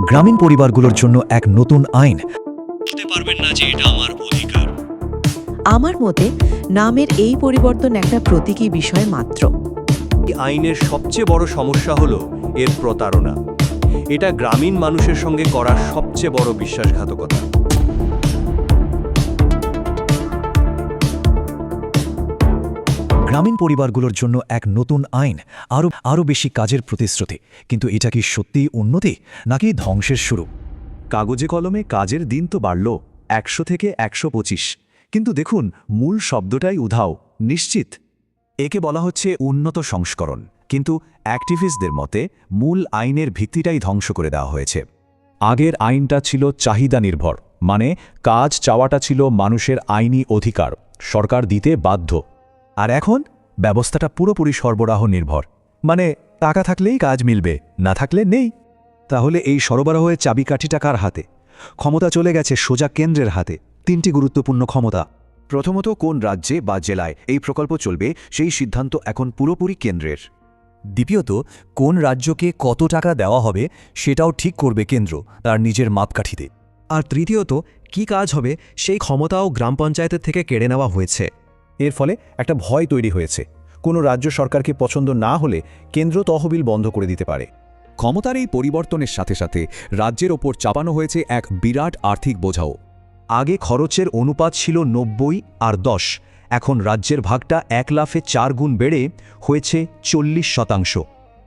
গ্রামীণ পরিবারগুলোর জন্য এক নতুন আইন। বুঝতে পারবেন না যে এটা আমার অধিকার। আমার মতে নামের এই পরিবর্তন একটা প্রতীকী বিষয় মাত্র। এই আইনের সবচেয়ে বড় সমস্যা হলো এর প্রতারণা। এটা গ্রামীণ মানুষের সঙ্গে করা সবচেয়ে বড় বিশ্বাসঘাতকতা। গ্রামীণ পরিবারগুলোর জন্য এক নতুন আইন, আরও বেশি কাজের প্রতিশ্রুতি। কিন্তু এটা কি সত্যিই উন্নতি নাকি ধ্বংসের শুরু? কাগজে কলমে কাজের দিন তো বাড়ল ১০০ থেকে ১২৫, কিন্তু দেখুন মূল শব্দটাই উধাও, নিশ্চিত। একে বলা হচ্ছে উন্নত সংস্করণ, কিন্তু অ্যাক্টিভিস্টদের মতে মূল আইনের ভিত্তিটাই ধ্বংস করে দেওয়া হয়েছে। আগের আইনটা ছিল চাহিদা নির্ভর, মানে কাজ চাওয়াটা ছিল মানুষের আইনি অধিকার, সরকার দিতে বাধ্য। আর এখন ব্যবস্থাটা পুরোপুরি সরবরাহ নির্ভর, মানে টাকা থাকলেই কাজ মিলবে, না থাকলে নেই। তাহলে এই সরবরাহের চাবিকাঠিটা কার হাতে? ক্ষমতা চলে গেছে সোজা কেন্দ্রের হাতে। তিনটি গুরুত্বপূর্ণ ক্ষমতা। প্রথমত, কোন রাজ্যে বা জেলায় এই প্রকল্প চলবে সেই সিদ্ধান্ত এখন পুরোপুরি কেন্দ্রের। দ্বিতীয়ত, কোন রাজ্যকে কত টাকা দেওয়া হবে সেটাও ঠিক করবে কেন্দ্র তার নিজের মাপকাঠিতে। আর তৃতীয়ত, কি কাজ হবে সেই ক্ষমতাও গ্রাম পঞ্চায়েতের থেকে কেড়ে নেওয়া হয়েছে। এর ফলে একটা ভয় তৈরি হয়েছে, কোনো রাজ্য সরকারকে পছন্দ না হলে কেন্দ্র তহবিল বন্ধ করে দিতে পারে। ক্ষমতার এই পরিবর্তনের সাথে সাথে রাজ্যের ওপর চাপানো হয়েছে এক বিরাট আর্থিক বোঝাও। আগে খরচের অনুপাত ছিল ৯০ আর ১০, এখন রাজ্যের ভাগটা ১ লাফে ৪ গুণ বেড়ে হয়েছে ৪০%।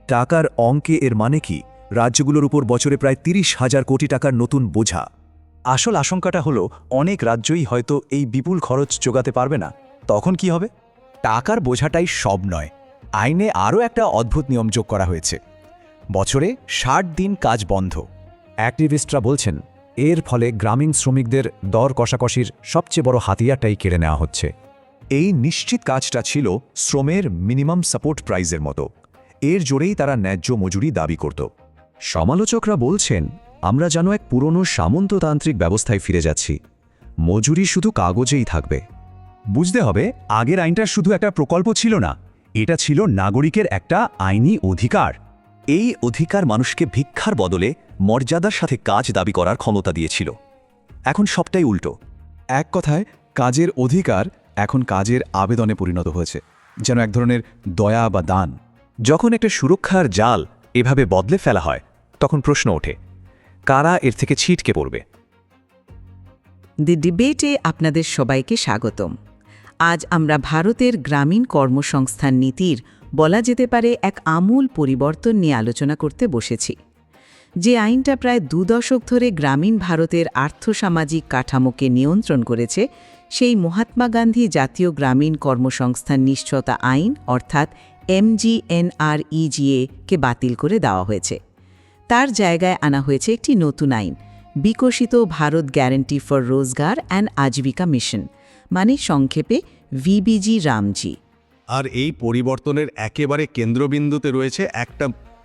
টাকার অঙ্কে এর মানে কি? রাজ্যগুলোর উপর বছরে প্রায় ৩০,০০০ কোটি টাকার নতুন বোঝা। আসল আশঙ্কাটা হলো অনেক রাজ্যই হয়তো এই বিপুল খরচ যোগাতে পারবে না। তখন কি হবে? টাকার বোঝাটাই সব নয়, আইনে আরও একটা অদ্ভুত নিয়ম যোগ করা হয়েছে। বছরে ৬০ দিন কাজ বন্ধ। অ্যাক্টিভিস্টরা বলছেন এর ফলে গ্রামীণ শ্রমিকদের দর কষাকষির সবচেয়ে বড় হাতিয়ারটাই কেড়ে নেওয়া হচ্ছে। এই নিশ্চিত কাজটা ছিল শ্রমের মিনিমাম সাপোর্ট প্রাইজের মতো। এর জোরেই তারা ন্যায্য মজুরি দাবি করত। সমালোচকরা বলছেন আমরা যেন এক পুরনো সামন্ততান্ত্রিক ব্যবস্থায় ফিরে যাচ্ছি। মজুরি শুধু কাগজেই থাকবে। বুঝতে হবে, আগের আইনটা শুধু একটা প্রকল্প ছিল না, এটা ছিল নাগরিকের একটা আইনি অধিকার। এই অধিকার মানুষকে ভিক্ষার বদলে মর্যাদার সাথে কাজ দাবি করার ক্ষমতা দিয়েছিল। এখন সবটাই উল্টো। এক কথায়, কাজের অধিকার এখন কাজের আবেদনে পরিণত হয়েছে, যেন এক ধরনের দয়া বা দান। যখন একটা সুরক্ষার জাল এভাবে বদলে ফেলা হয়, তখন প্রশ্ন ওঠে, কারা এর থেকে ছিটকে পড়বে? দি ডিবেটে আপনাদের সবাইকে স্বাগতম। আজ আমরা ভারতের গ্রামীণ কর্মসংস্থান নীতির বলা যেতে পারে এক আমূল পরিবর্তন নিয়ে আলোচনা করতে বসেছি। যে আইনটা প্রায় ২ দশক ধরে গ্রামীণ ভারতের আর্থসামাজিক কাঠামোকে নিয়ন্ত্রণ করেছে, সেই মহাত্মা গান্ধী জাতীয় গ্রামীণ কর্মসংস্থান নিশ্চয়তা আইন অর্থাৎ MGNREGA কে বাতিল করে দেওয়া হয়েছে। তার জায়গায় আনা হয়েছে একটি নতুন আইন, বিকশিত ভারত গ্যারান্টি ফর রোজগার অ্যান্ড আজীবিকা মিশন, মানে সংক্ষেপে VBG রামজি। আর এই পরিবর্তনের একেবারে কেন্দ্রবিন্দুতে রয়েছে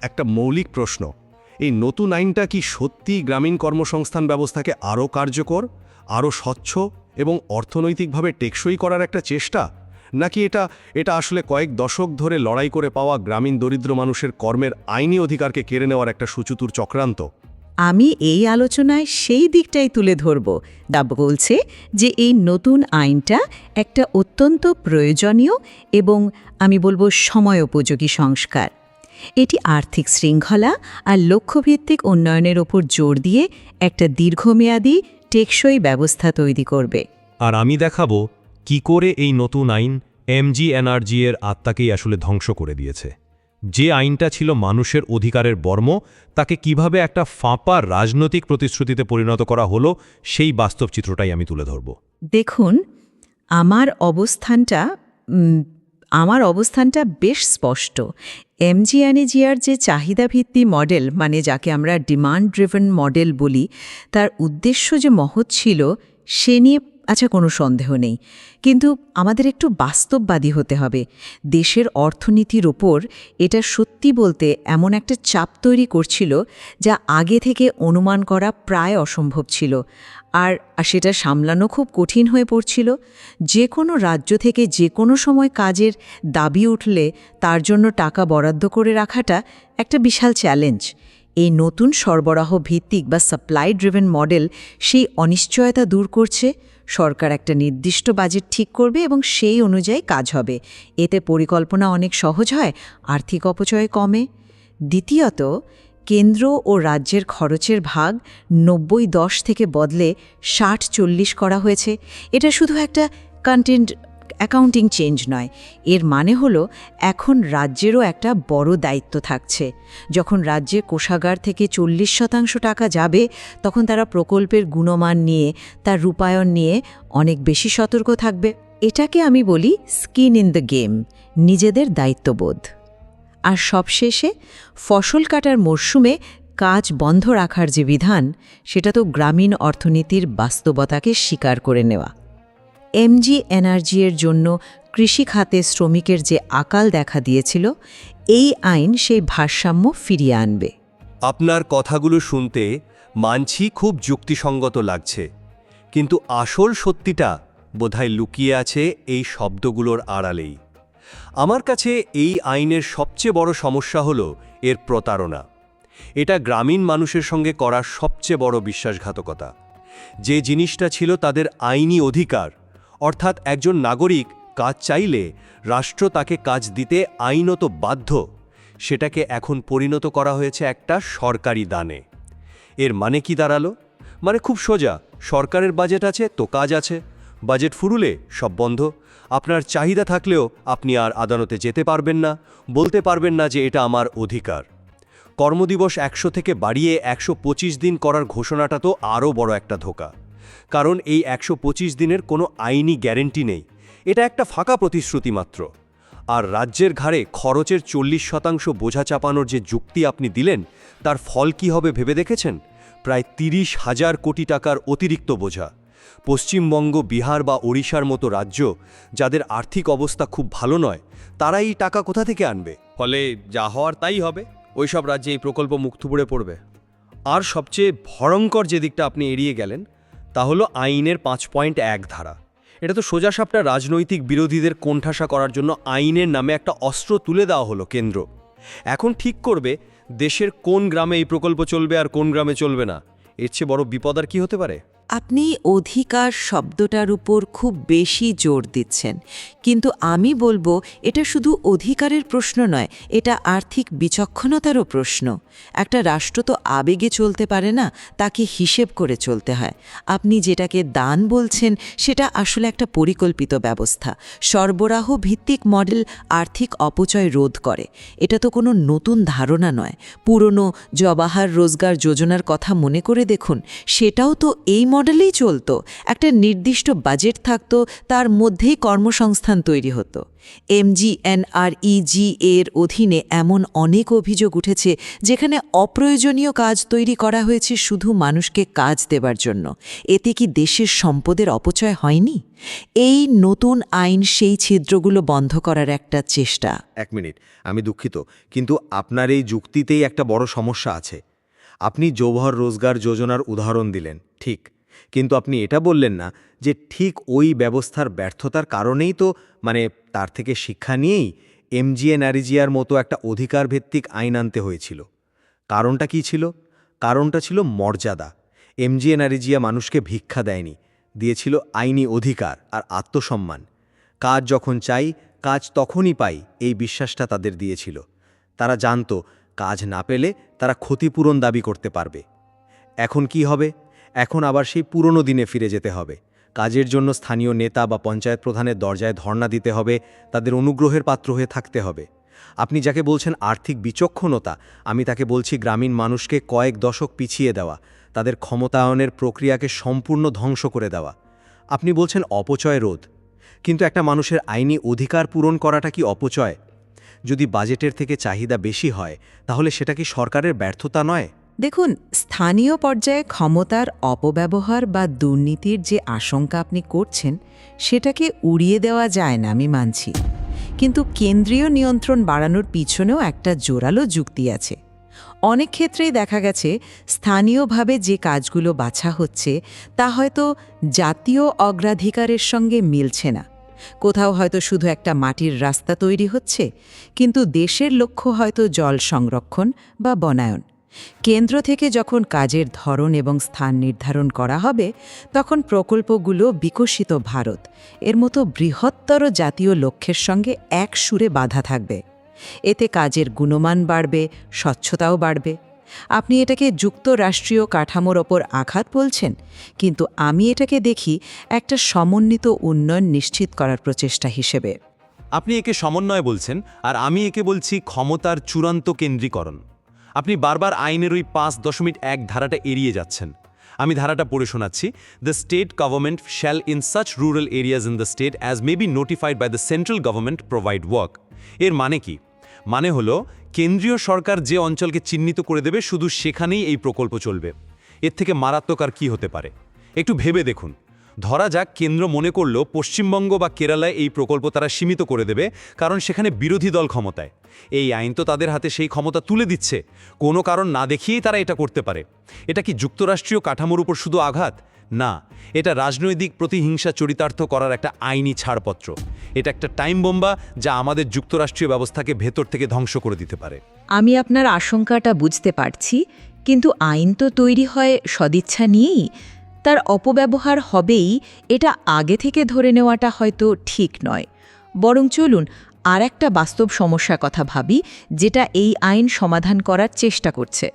একটা মৌলিক প্রশ্ন। এই নতুন আইনটা কি সত্যিই গ্রামীণ কর্মসংস্থান ব্যবস্থাকে আরও কার্যকর, আরও স্বচ্ছ এবং অর্থনৈতিকভাবে টেকসই করার একটা চেষ্টা, নাকি এটা আসলে কয়েক দশক ধরে লড়াই করে পাওয়া গ্রামীণ দরিদ্র মানুষের কর্মের আইনি অধিকারকে কেড়ে নেওয়ার একটা সুচতুর চক্রান্ত? আমি এই আলোচনায় সেই দিকটাই তুলে ধরব যা বলছে যে এই নতুন আইনটা একটা অত্যন্ত প্রয়োজনীয় এবং আমি বলবো সময়োপযোগী সংস্কার। এটি আর্থিক শৃঙ্খলা আর লক্ষ্যভিত্তিক উন্নয়নের ওপর জোর দিয়ে একটা দীর্ঘমেয়াদী টেকসই ব্যবস্থা তৈরি করবে। আর আমি দেখাবো কি করে এই নতুন আইন MGNREGA এর আত্মাকেই আসলে ধ্বংস করে দিয়েছে। যে আইনটা ছিল মানুষের অধিকারের বর্ম, তাকে কিভাবে একটা ফাঁপা রাজনৈতিক প্রতিশ্রুতিতে পরিণত করা হলো, সেই বাস্তব চিত্রটাই আমি তুলে ধরব। দেখুন, আমার অবস্থানটা বেশ স্পষ্ট। MGNREGAর যে চাহিদাভিত্তি মডেল, মানে যাকে আমরা ডিমান্ড ড্রিভেন মডেল বলি, তার উদ্দেশ্য যে মহৎ ছিল সে নিয়ে কোনো সন্দেহ নেই। কিন্তু আমাদের একটু বাস্তববাদী হতে হবে। দেশের অর্থনীতির ওপর এটা সত্যি বলতে এমন একটা চাপ তৈরি করছিল যা আগে থেকে অনুমান করা প্রায় অসম্ভব ছিল, আর সেটা সামলানো খুব কঠিন হয়ে পড়ছিল। যে কোনো রাজ্য থেকে যে কোনো সময় কাজের দাবি উঠলে তার জন্য টাকা বরাদ্দ করে রাখাটা একটা বিশাল চ্যালেঞ্জ। এই নতুন সরবরাহ ভিত্তিক বা সাপ্লাই ড্রিভেন মডেল সেই অনিশ্চয়তা দূর করছে। সরকার একটা নির্দিষ্ট বাজেট ঠিক করবে এবং সেই অনুযায়ী কাজ হবে। এতে পরিকল্পনা অনেক সহজ হয়, আর্থিক অপচয় কমে। দ্বিতীয়ত, কেন্দ্র ও রাজ্যের খরচের ভাগ ৯০-১০ থেকে বদলে ৬০-৪০ করা হয়েছে। এটা শুধু একটা কন্টেন্ট অ্যাকাউন্টিং চেঞ্জ নয়, এর মানে হলো এখন রাজ্যেরও একটা বড় দায়িত্ব থাকছে। যখন রাজ্যের কোষাগার থেকে ৪০% টাকা যাবে, তখন তারা প্রকল্পের গুণমান নিয়ে, তার রূপায়ণ নিয়ে অনেক বেশি সতর্ক থাকবে। এটাকে আমি বলি স্কিন ইন দ্য গেম, নিজেদের দায়িত্ববোধ। আর সবশেষে, ফসল কাটার মরশুমে কাজ বন্ধ রাখার যে বিধান, সেটা তো গ্রামীণ অর্থনীতির বাস্তবতাকে স্বীকার করে নেওয়া। MGNRG এর জন্য কৃষি খাতে শ্রমিকের যে আকাল দেখা দিয়েছিল, এই আইন সেই ভারসাম্য ফিরিয়ে আনবে। আপনার কথাগুলো শুনতে মানছি খুব যুক্তিসঙ্গত লাগছে, কিন্তু আসল সত্যিটা বোধহয় লুকিয়ে আছে এই শব্দগুলোর আড়ালেই। আমার কাছে এই আইনের সবচেয়ে বড় সমস্যা হলো এর প্রতারণা। এটা গ্রামীণ মানুষের সঙ্গে করা সবচেয়ে বড় বিশ্বাসঘাতকতা। যে জিনিসটা ছিল তাদের আইনি অধিকার, অর্থাৎ একজন নাগরিক কাজ চাইলে রাষ্ট্র তাকে কাজ দিতে আইনত বাধ্য, সেটাকে এখন পরিণত করা হয়েছে একটা সরকারি দানে। এর মানে কি দাঁড়ালো? মানে খুব সোজা, সরকারের বাজেট আছে তো কাজ আছে, বাজেট ফুরুলে সব বন্ধ। আপনার চাহিদা থাকলেও আপনি আর আদালতে যেতে পারবেন না, বলতে পারবেন না যে এটা আমার অধিকার। কর্মদিবস ১০০ থেকে বাড়িয়ে ১২৫ দিন করার ঘোষণাটা তো আরও বড় একটা ধোঁকা, কারণ এই ১২৫ দিনের কোনো আইনি গ্যারেন্টি নেই, এটা একটা ফাঁকা প্রতিশ্রুতি মাত্র। আর রাজ্যের ঘাড়ে খরচের ৪০% বোঝা চাপানোর যে যুক্তি আপনি দিলেন, তার ফল কি হবে ভেবে দেখেছেন? প্রায় ৩০,০০০ কোটি টাকার অতিরিক্ত বোঝা। পশ্চিমবঙ্গ, বিহার বা ওড়িশার মতো রাজ্য, যাদের আর্থিক অবস্থা খুব ভালো নয়, তারা এই টাকা কোথা থেকে আনবে? ফলে যা হওয়ার তাই হবে, ওইসব রাজ্যে এই প্রকল্প মুখ থুবড়ে পড়বে। আর সবচেয়ে ভয়ঙ্কর যে দিকটা আপনি এড়িয়ে গেলেন, তা হলো আইনের ৫.১ ধারা। এটা তো সোজাসাপটা রাজনৈতিক বিরোধীদের কোণঠাসা করার জন্য আইনের নামে একটা অস্ত্র তুলে দেওয়া হলো কেন্দ্র। এখন ঠিক করবে দেশের কোন গ্রামে এই প্রকল্প চলবে আর কোন গ্রামে চলবে না। এর চেয়ে বড় বিপদ আর কি হতে পারে? আপনি অধিকার শব্দটার উপর খুব বেশি জোর দিচ্ছেন, কিন্তু আমি বলবো এটা শুধু অধিকারের প্রশ্ন নয়, এটা আর্থিক বিচক্ষণতারও প্রশ্ন। একটা রাষ্ট্র তো আবেগে চলতে পারে না, তাকে হিসেব করে চলতে হয়। আপনি যেটাকে দান বলছেন, সেটা আসলে একটা পরিকল্পিত ব্যবস্থা। সরবরাহ ভিত্তিক মডেল আর্থিক অপচয় রোধ করে। এটা তো কোনো নতুন ধারণা নয়। পুরনো জওয়াহর রোজগার যোজনার কথা মনে করে দেখুন, সেটাও তো এই মডেলেই চলতো। একটা নির্দিষ্ট বাজেট থাকতো, তার মধ্যেই কর্মসংস্থান তৈরি হতো। MGNREG এর অধীনে এমন অনেক অভিযোগ উঠেছে যেখানে অপ্রয়োজনীয় কাজ তৈরি করা হয়েছে শুধু মানুষকে কাজ দেবার জন্য। এতে কি দেশের সম্পদের অপচয় হয়নি? এই নতুন আইন সেই ছিদ্রগুলো বন্ধ করার একটা চেষ্টা। ১ মিনিট, আমি দুঃখিত, কিন্তু আপনার এই যুক্তিতেই একটা বড় সমস্যা আছে। আপনি জওহর রোজগার যোজনার উদাহরণ দিলেন, ঠিক, কিন্তু আপনি এটা বললেন না যে ঠিক ওই ব্যবস্থার ব্যর্থতার কারণেই তো, তার থেকে শিক্ষা নিয়েই MGNREGর মতো একটা অধিকারভিত্তিক আইন আনতে হয়েছিল। কারণটা কি ছিল? কারণটা ছিল মর্যাদা। MGNREG মানুষকে ভিক্ষা দেয়নি, দিয়েছিল আইনি অধিকার আর আত্মসম্মান। কাজ যখন চাই, কাজ তখনই পাই, এই বিশ্বাসটা তাদের দিয়েছিল। তারা জানত কাজ না পেলে তারা ক্ষতিপূরণ দাবি করতে পারবে। এখন কি হবে? এখন আবার সেই পুরনো দিনে ফিরে যেতে হবে। কাজের জন্য স্থানীয় নেতা বা পঞ্চায়েত প্রধানের দরজায় ধর্ণা দিতে হবে, তাদের অনুগ্রহের পাত্র হয়ে থাকতে হবে। আপনি যাকে বলছেন আর্থিক বিচক্ষণতা, আমি তাকে বলছি গ্রামীণ মানুষকে কয়েক দশক পিছিয়ে দেওয়া, তাদের ক্ষমতায়নের প্রক্রিয়াকে সম্পূর্ণ ধ্বংস করে দেওয়া। আপনি বলছেন অপচয় রোধ, কিন্তু একটা মানুষের আইনি অধিকার পূরণ করাটা কি অপচয়? যদি বাজেটের থেকে চাহিদা বেশি হয়, তাহলে সেটা কি সরকারের ব্যর্থতা নয়? দেখুন, স্থানীয় পর্যায়ে ক্ষমতার অপব্যবহার বা দুর্নীতির যে আশঙ্কা আপনি করছেন, সেটাকে উড়িয়ে দেওয়া যায় না, আমি মানছি। কিন্তু কেন্দ্রীয় নিয়ন্ত্রণ বাড়ানোর পিছনেও একটা জোরালো যুক্তি আছে। অনেক ক্ষেত্রেই দেখা গেছে স্থানীয়ভাবে যে কাজগুলো বাছা হচ্ছে, তা হয়তো জাতীয় অগ্রাধিকারের সঙ্গে মিলছে না। কোথাও হয়তো শুধু একটা মাটির রাস্তা তৈরি হচ্ছে, কিন্তু দেশের লক্ষ্য হয়তো জল সংরক্ষণ বা বনায়ন। কেন্দ্র থেকে যখন কাজের ধরন এবং স্থান নির্ধারণ করা হবে তখন প্রকল্পগুলো বিকশিত ভারত এর মতো বৃহত্তর জাতীয় লক্ষ্যের সঙ্গে এক সুরে বাঁধা থাকবে। এতে কাজের গুণমান বাড়বে, স্বচ্ছতাও বাড়বে। আপনি এটাকে যুক্তরাষ্ট্রীয় কাঠামোর ওপর আঘাত বলছেন, কিন্তু আমি এটাকে দেখি একটা সমন্বিত উন্নয়ন নিশ্চিত করার প্রচেষ্টা হিসেবে। আপনি একে সমন্বয় বলছেন, আর আমি একে বলছি ক্ষমতার চূড়ান্ত কেন্দ্রীকরণ। আপনি বারবার আইনের ওই 5.1 ধারাটা এড়িয়ে যাচ্ছেন। আমি ধারাটা পড়ে শোনাচ্ছি। The state government shall in such rural areas in the state as may be notified by the central government provide work. এর মানে কি? মানে হলো কেন্দ্রীয় সরকার যে অঞ্চলকে চিহ্নিত করে দেবে শুধু সেখানেই এই প্রকল্প চলবে। এর থেকে মারাত্মক আর কী হতে পারে? একটু ভেবে দেখুন। ধরা যাক কেন্দ্র মনে করল পশ্চিমবঙ্গ বা কেরালায় এই প্রকল্প তারা সীমিত করে দেবে, কারণ সেখানে বিরোধী দল ক্ষমতায়। এই আইন তো তাদের হাতে সেই ক্ষমতা তুলে দিচ্ছে। কোনো কারণ না দেখিয়েই তারা এটা করতে পারে। এটা কি যুক্তরাষ্ট্রীয় কাঠামোর উপর শুধু আঘাত? না, এটা রাজনৈতিক প্রতিহিংসা চরিতার্থ করার একটা আইনি ছাড়পত্র। এটা একটা টাইম বোম্বা যা আমাদের যুক্তরাষ্ট্রীয় ব্যবস্থাকে ভেতর থেকে ধ্বংস করে দিতে পারে। আমি আপনার আশঙ্কাটা বুঝতে পারছি, কিন্তু আইন তো তৈরি হয় সদিচ্ছা নিয়েই। তার অপব্যবহার হবেই, এটা আগে থেকে ধরে নেওয়াটা হয়তো ঠিক নয়। বরং চলুন আর একটা বাস্তব সমস্যার কথা ভাবি, যেটা এই আইন সমাধান করার চেষ্টা করছে।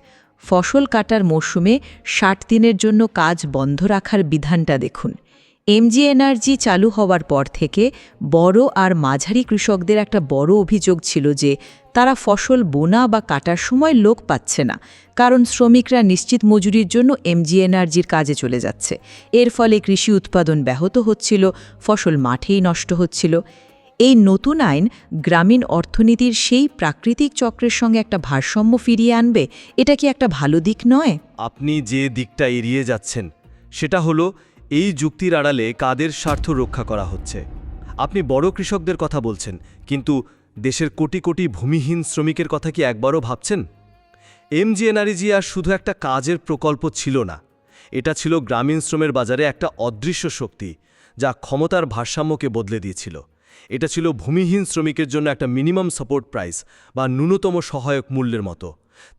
ফসল কাটার মরশুমে 60 দিনের জন্য কাজ বন্ধ রাখার বিধানটা দেখুন। এমজিএনআরজি চালু হওয়ার পর থেকে বড় আর মাঝারি কৃষকদের একটা বড় অভিযোগ ছিল যে তারা ফসল বোনা বা কাটার সময় লোক পাচ্ছে না, কারণ শ্রমিকরা নিশ্চিত মজুরির জন্য এমজিএনআরজির কাজে চলে যাচ্ছে। এর ফলে কৃষি উৎপাদন ব্যাহত হচ্ছিল, ফসল মাঠেই নষ্ট হচ্ছিল। এই নতুন আইন গ্রামীণ অর্থনীতির সেই প্রাকৃতিক চক্রের সঙ্গে একটা ভারসাম্য ফিরিয়ে আনবে। এটা কি একটা ভালো দিক নয়? আপনি যে দিকটা এড়িয়ে যাচ্ছেন সেটা হলো এই যুক্তির আড়ালে কাদের স্বার্থ রক্ষা করা হচ্ছে। আপনি বড় কৃষকদের কথা বলছেন, কিন্তু দেশের কোটি কোটি ভূমিহীন শ্রমিকের কথা কি একবারও ভাবছেন? এমজিএনআরজি আর শুধু একটা কাজের প্রকল্প ছিল না, এটা ছিল গ্রামীণ শ্রমের বাজারে একটা অদৃশ্য শক্তি যা ক্ষমতার ভারসাম্যকে বদলে দিয়েছিল। এটা ছিল ভূমিহীন শ্রমিকের জন্য একটা মিনিমাম সাপোর্ট প্রাইস বা ন্যূনতম সহায়ক মূল্যের মতো।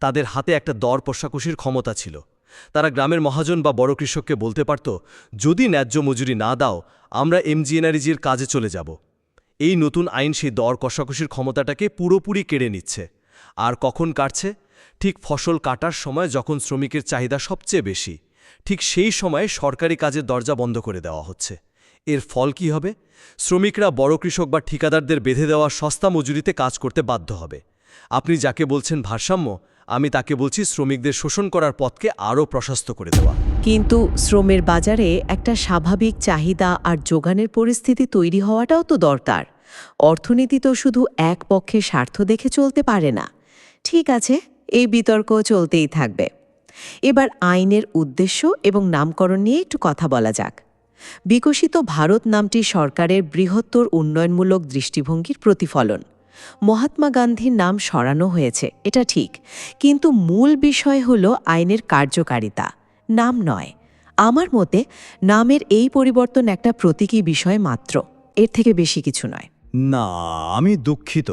তাদের হাতে একটা দর কষাকষির ক্ষমতা ছিল। তারা গ্রামের মহাজন বা বড় কৃষককে বলতে পারত, যদি ন্যায্য মজুরি না দাও আমরা এমজিএনআরজির কাজে চলে যাব। এই নতুন আইন সেই দর কষাকষির ক্ষমতাটাকে পুরোপুরি কেড়ে নিচ্ছে। আর কখন কাটছে? ঠিক ফসল কাটার সময়, যখন শ্রমিকের চাহিদা সবচেয়ে বেশি। ঠিক সেই সময়ে সরকারি কাজের দরজা বন্ধ করে দেওয়া হচ্ছে। এর ফল কি হবে? শ্রমিকরা বড় কৃষক বা ঠিকাদারদের বেঁধে দেওয়া সস্তা মজুরিতে কাজ করতে বাধ্য হবে। আপনি যাকে বলছেন ভারসাম্য, আমি তাকে বলছি শ্রমিকদের শোষণ করার পথকে আরও প্রশস্ত করে দেওয়া। কিন্তু শ্রমের বাজারে একটা স্বাভাবিক চাহিদা আর যোগানের পরিস্থিতি তৈরি হওয়াটাও তো দরকার। অর্থনীতি তো শুধু এক পক্ষের স্বার্থ দেখে চলতে পারে না। ঠিক আছে, এই বিতর্ক চলতেই থাকবে। এবার আইনের উদ্দেশ্য এবং নামকরণ নিয়ে একটু কথা বলা যাক। বিকশিত ভারত নামটি সরকারের বৃহত্তর উন্নয়নমূলক দৃষ্টিভঙ্গির প্রতিফলন। মহাত্মা গান্ধীর নাম সরানো হয়েছে, এটা ঠিক, কিন্তু মূল বিষয় হল আইনের কার্যকারিতা, নাম নয়। আমার মতে নামের এই পরিবর্তন একটা প্রতীকী বিষয় মাত্র, এর থেকে বেশি কিছু নয়। না, আমি দুঃখিত।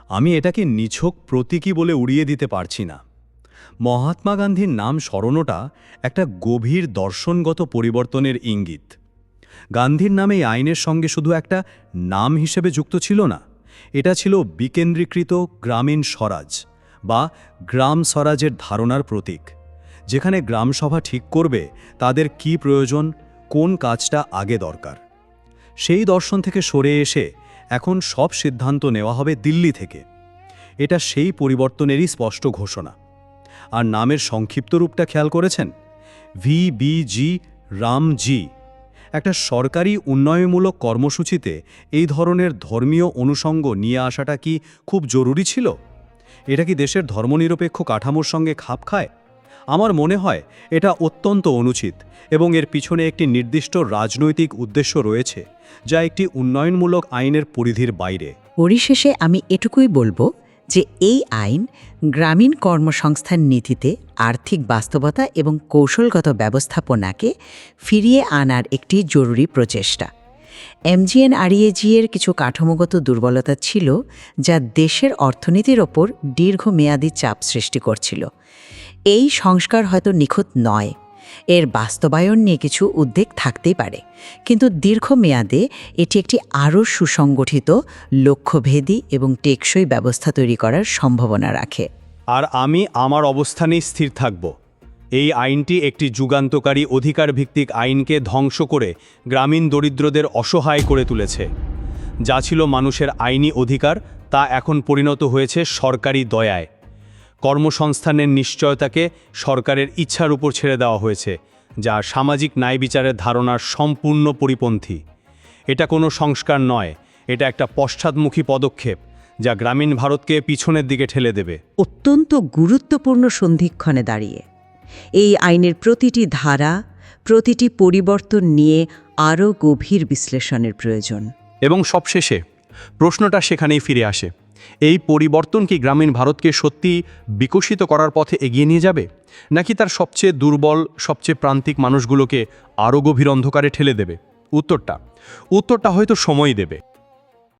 আমি এটাকে নিছক প্রতীকী বলে উড়িয়ে দিতে পারছি না। মহাত্মা গান্ধীর নাম স্মরণটা একটা গভীর দর্শনগত পরিবর্তনের ইঙ্গিত। গান্ধীর নামে এই আইনের সঙ্গে শুধু একটা নাম হিসেবে যুক্ত ছিল না, এটা ছিল বিকেন্দ্রীকৃত গ্রামীণ স্বরাজ বা গ্রাম স্বরাজের ধারণার প্রতীক, যেখানে গ্রামসভা ঠিক করবে তাদের কি প্রয়োজন, কোন কাজটা আগে দরকার। সেই দর্শন থেকে সরে এসে এখন সব সিদ্ধান্ত নেওয়া হবে দিল্লি থেকে। এটা সেই পরিবর্তনেরই স্পষ্ট ঘোষণা। আর নামের সংক্ষিপ্ত রূপটা খেয়াল করেছেন? VBG রামজি। একটা সরকারি উন্নয়নমূলক কর্মসূচিতে এই ধরনের ধর্মীয় অনুষঙ্গ নিয়ে আসাটা কি খুব জরুরি ছিল? এটা কি দেশের ধর্মনিরপেক্ষ কাঠামোর সঙ্গে খাপ খায়? আমার মনে হয় এটা অত্যন্ত অনুচিত, এবং এর পিছনে একটি নির্দিষ্ট রাজনৈতিক উদ্দেশ্য রয়েছে যা একটি উন্নয়নমূলক আইনের পরিধির বাইরে। পরিশেষে আমি এটুকুই বলবো যে এই আইন গ্রামীণ কর্মসংস্থান নীতিতে আর্থিক বাস্তবতা এবং কৌশলগত ব্যবস্থাপনাকে ফিরিয়ে আনার একটি জরুরি প্রচেষ্টা। এমজিএনআরজি এর কিছু কাঠামোগত দুর্বলতা ছিল যা দেশের অর্থনীতির ওপর দীর্ঘমেয়াদী চাপ সৃষ্টি করছিল। এই সংস্কার হয়তো নিখুঁত নয়, এর বাস্তবায়ন নিয়ে কিছু উদ্বেগ থাকতেই পারে, কিন্তু দীর্ঘমেয়াদে এটি একটি আরও সুসংগঠিত, লক্ষ্যভেদী এবং টেকসই ব্যবস্থা তৈরি করার সম্ভাবনা রাখে। আর আমি আমার অবস্থানেই স্থির থাকব। এই আইনটি একটি যুগান্তকারী অধিকারভিত্তিক আইনকে ধ্বংস করে গ্রামীণ দরিদ্রদের অসহায় করে তুলেছে। যা ছিল মানুষের আইনি অধিকার, তা এখন পরিণত হয়েছে সরকারি দয়ায়। কর্মসংস্থানের নিশ্চয়তাকে সরকারের ইচ্ছার উপর ছেড়ে দেওয়া হয়েছে, যা সামাজিক ন্যায় বিচারের ধারণার সম্পূর্ণ পরিপন্থী। এটা কোনো সংস্কার নয়, এটা একটা পশ্চাৎমুখী পদক্ষেপ, যা গ্রামীণ ভারতকে পিছনের দিকে ঠেলে দেবে। অত্যন্ত গুরুত্বপূর্ণ সন্ধিক্ষণে দাঁড়িয়ে এই আইনের প্রতিটি ধারা, প্রতিটি পরিবর্তন নিয়ে আরও গভীর বিশ্লেষণের প্রয়োজন। এবং সবশেষে প্রশ্নটা সেখানেই ফিরে আসে, এই পরিবর্তন কি গ্রামীণ ভারতকে সত্যি বিকশিত করার পথে এগিয়ে নিয়ে যাবে, নাকি তার সবচেয়ে দুর্বল, সবচেয়ে প্রান্তিক মানুষগুলোকে আরও গভীর অন্ধকারে ঠেলে দেবে? উত্তরটা হয়তো সময়ই দেবে।